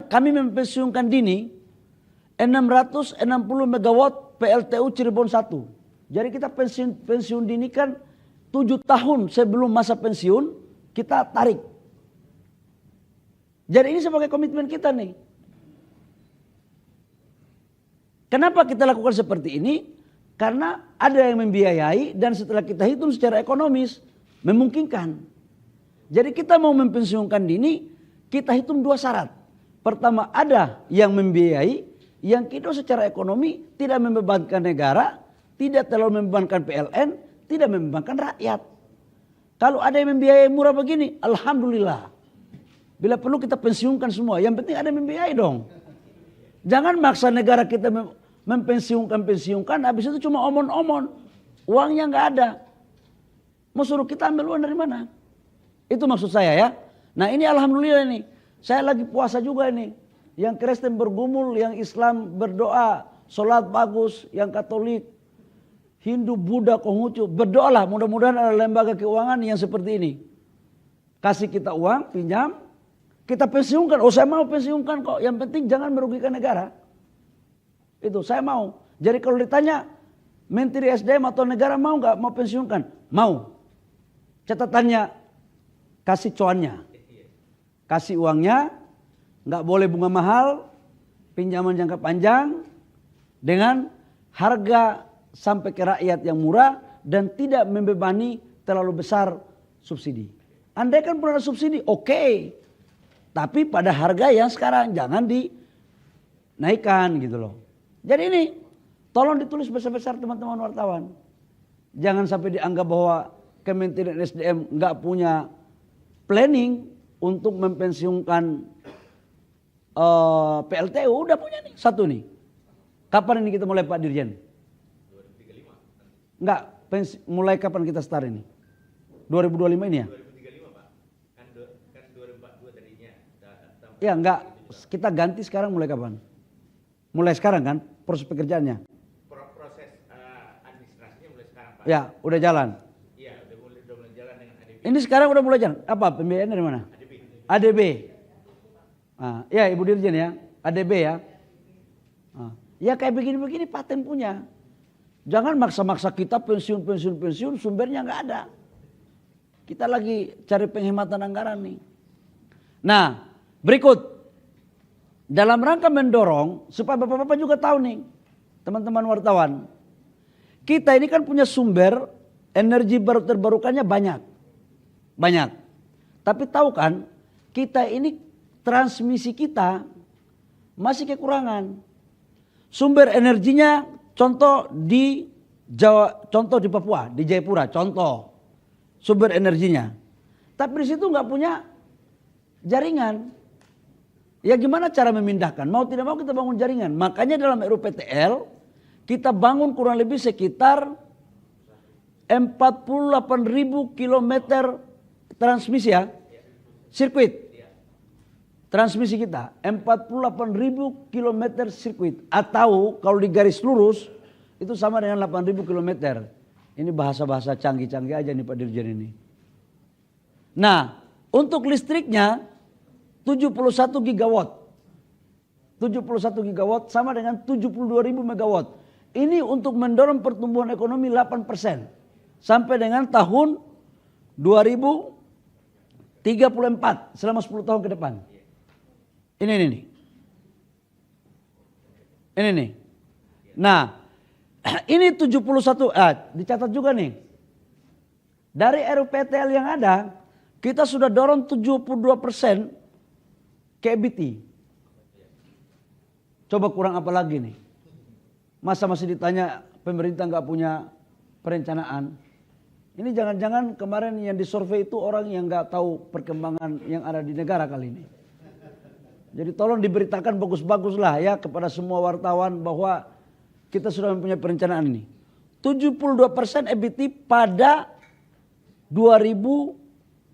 kami mempensiunkan dini 660 megawatt PLTU Cirebon 1. Jadi kita pensiun dini kan 7 tahun sebelum masa pensiun kita tarik. Jadi ini sebagai komitmen kita nih. Kenapa kita lakukan seperti ini? Karena ada yang membiayai dan setelah kita hitung secara ekonomis memungkinkan. Jadi kita mau mempensiunkan dini, kita hitung 2 syarat. Pertama, ada yang membiayai, yang kedua secara ekonomi tidak membebankan negara, tidak terlalu membebankan PLN, tidak membebankan rakyat. Kalau ada yang membiayai murah begini, alhamdulillah. Bila perlu kita pensiunkan semua, yang penting ada yang membiayai dong. Jangan maksa negara kita mempensiunkan, habis itu cuma omon-omon. Uangnya nggak ada. Mau suruh kita ambil uang dari mana? Itu maksud saya ya. Nah ini alhamdulillah nih. Saya lagi puasa juga ini. Yang Kristen bergumul, yang Islam berdoa, sholat bagus, yang Katolik, Hindu, Buddha, Konghucu. Berdoalah mudah-mudahan ada lembaga keuangan yang seperti ini. Kasih kita uang, pinjam, kita pensiunkan. Oh saya mau pensiunkan kok. Yang penting jangan merugikan negara. Itu saya mau. Jadi kalau ditanya Menteri SDM atau negara mau nggak mau pensiunkan? Mau. Catatannya kasih cuannya, kasih uangnya, nggak boleh bunga mahal, pinjaman jangka panjang dengan harga sampai ke rakyat yang murah dan tidak membebani terlalu besar subsidi. Andai kan pun ada subsidi, oke. Tapi pada harga yang sekarang jangan dinaikkan gitu loh. Jadi ini tolong ditulis besar-besar teman-teman wartawan. Jangan sampai dianggap bahwa Kementerian SDM nggak punya planning untuk mempensiunkan PLTU. Udah punya nih satu nih. Kapan ini kita mulai Pak Dirjen? 2035. Enggak, mulai kapan kita start ini? 2025 ini ya? 2035 Pak. Kan 2042 tadinya. Ya enggak, kita ganti sekarang mulai kapan? Mulai sekarang kan proses pekerjaannya? Proses administrasinya mulai sekarang Pak. Ya, udah jalan. Iya, udah mulai jalan dengan ADB. Ini sekarang udah mulai jalan. Apa pembiayaan dari mana? ADB. Ah, ya Ibu Dirjen ya, ADB ya. Ah, ya kayak begini-begini paten punya. Jangan maksa-maksa kita pensiun, sumbernya nggak ada. Kita lagi cari penghematan anggaran nih. Nah, berikut. Dalam rangka mendorong, supaya bapak-bapak juga tahu nih, teman-teman wartawan. Kita ini kan punya sumber energi baru terbarukannya banyak. Banyak. Tapi tahu kan, kita ini transmisi kita masih kekurangan. Sumber energinya contoh di Jawa, contoh di Papua, di Jayapura, contoh sumber energinya. Tapi di situ nggak punya jaringan. Ya gimana cara memindahkan? Mau tidak mau kita bangun jaringan. Makanya dalam RUPTL kita bangun kurang lebih sekitar 48.000 kilometer transmisi ya. Sirkuit. Transmisi kita 48.000 kilometer sirkuit. Atau kalau di garis lurus itu sama dengan 8.000 kilometer. Ini bahasa-bahasa canggih-canggih aja nih Pak Dirjen ini. Nah untuk listriknya 71 gigawatt. 71 gigawatt sama dengan 72.000 megawatt. Ini untuk mendorong pertumbuhan ekonomi 8% sampai dengan tahun 2034 selama 10 tahun ke depan. Ini nih. Ini nih. Nah, ini 71 dicatat juga nih. Dari RUPTL yang ada, kita sudah dorong 72% ke EBT. Coba kurang apa lagi nih? Masa masih ditanya pemerintah nggak punya perencanaan? Ini jangan-jangan kemarin yang disurvei itu orang yang nggak tahu perkembangan yang ada di negara kali ini. Jadi tolong diberitakan bagus-bagus lah ya kepada semua wartawan bahwa kita sudah mempunyai perencanaan ini. 72% EBT pada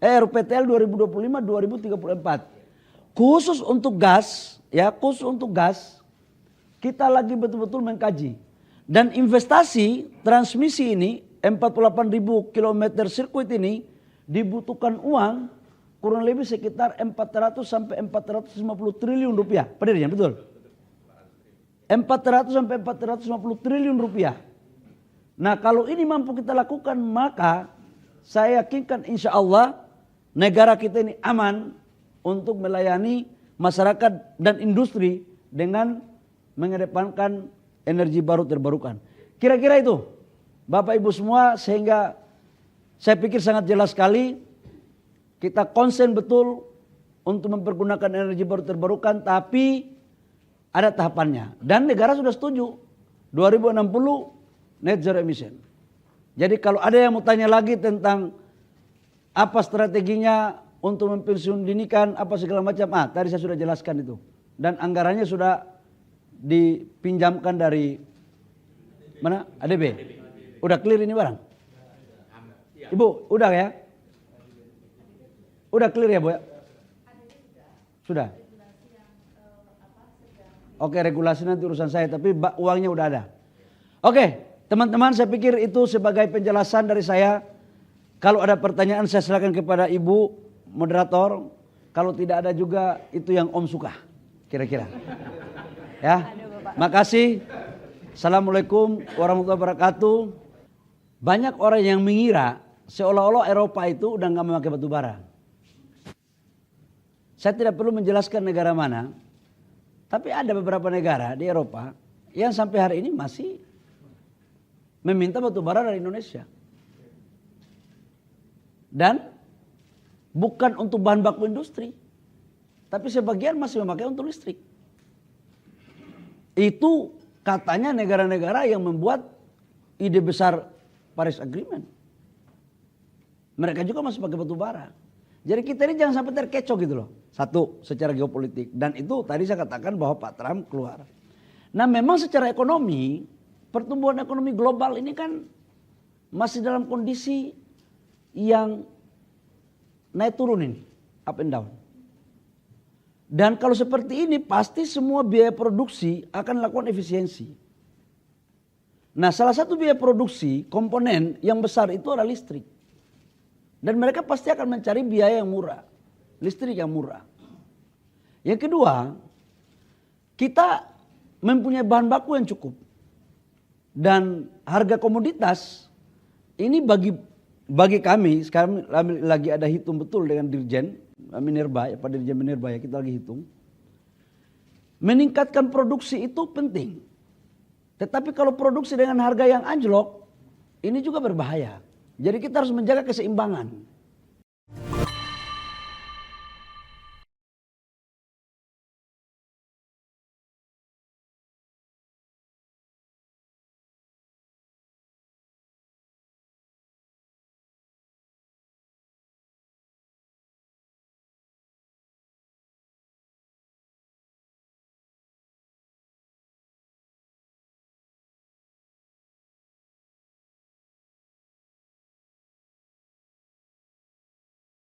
RUPTL 2025-2034. Khusus untuk gas, ya khusus untuk gas, kita lagi betul-betul mengkaji. Dan investasi transmisi ini, 48.000 kilometer sirkuit ini, dibutuhkan uang kurang lebih sekitar 400 sampai 450 triliun rupiah. Per Dirjen, betul? 400 sampai 450 triliun rupiah. Nah kalau ini mampu kita lakukan, maka saya yakinkan insya Allah negara kita ini aman untuk melayani masyarakat dan industri dengan mengedepankan energi baru terbarukan. Kira-kira itu Bapak Ibu semua, sehingga saya pikir sangat jelas sekali kita konsen betul untuk mempergunakan energi baru terbarukan, tapi ada tahapannya. Dan negara sudah setuju 2060 net zero emission. Jadi kalau ada yang mau tanya lagi tentang apa strateginya untuk mempensiun dinikan, apa segala macam, tadi saya sudah jelaskan itu. Dan anggarannya sudah dipinjamkan dari mana? ADB. Udah clear ini barang? Ibu, udah ya? Udah clear ya Bu ya? Sudah? Oke, regulasi nanti urusan saya, tapi uangnya udah ada. Oke, teman-teman, saya pikir itu sebagai penjelasan dari saya. Kalau ada pertanyaan saya silakan kepada Ibu moderator. Kalau tidak ada juga itu yang Om suka, kira-kira. Ya, makasih. Assalamualaikum warahmatullahi wabarakatuh. Banyak orang yang mengira seolah-olah Eropa itu udah nggak memakai batu bara. Saya tidak perlu menjelaskan negara mana, tapi ada beberapa negara di Eropa yang sampai hari ini masih meminta batu bara dari Indonesia. Dan bukan untuk bahan baku industri, tapi sebagian masih memakai untuk listrik. Itu katanya negara-negara yang membuat ide besar Paris Agreement. Mereka juga masih pakai batu bara. Jadi kita ini jangan sampai terkecoh gitu loh. Satu, secara geopolitik. Dan itu tadi saya katakan bahwa Pak Trump keluar. Nah memang secara ekonomi, pertumbuhan ekonomi global ini kan masih dalam kondisi yang naik turun ini. Up and down. Dan kalau seperti ini pasti semua biaya produksi akan lakukan efisiensi. Nah salah satu biaya produksi komponen yang besar itu adalah listrik. Dan mereka pasti akan mencari biaya yang murah. Listrik yang murah. Yang kedua, kita mempunyai bahan baku yang cukup. Dan harga komoditas ini bagi kami, sekarang lagi ada hitung betul dengan Dirjen Minerba, Pak Dirjen Minerba ya, kita lagi hitung. Meningkatkan produksi itu penting. Tetapi kalau produksi dengan harga yang anjlok, ini juga berbahaya. Jadi kita harus menjaga keseimbangan.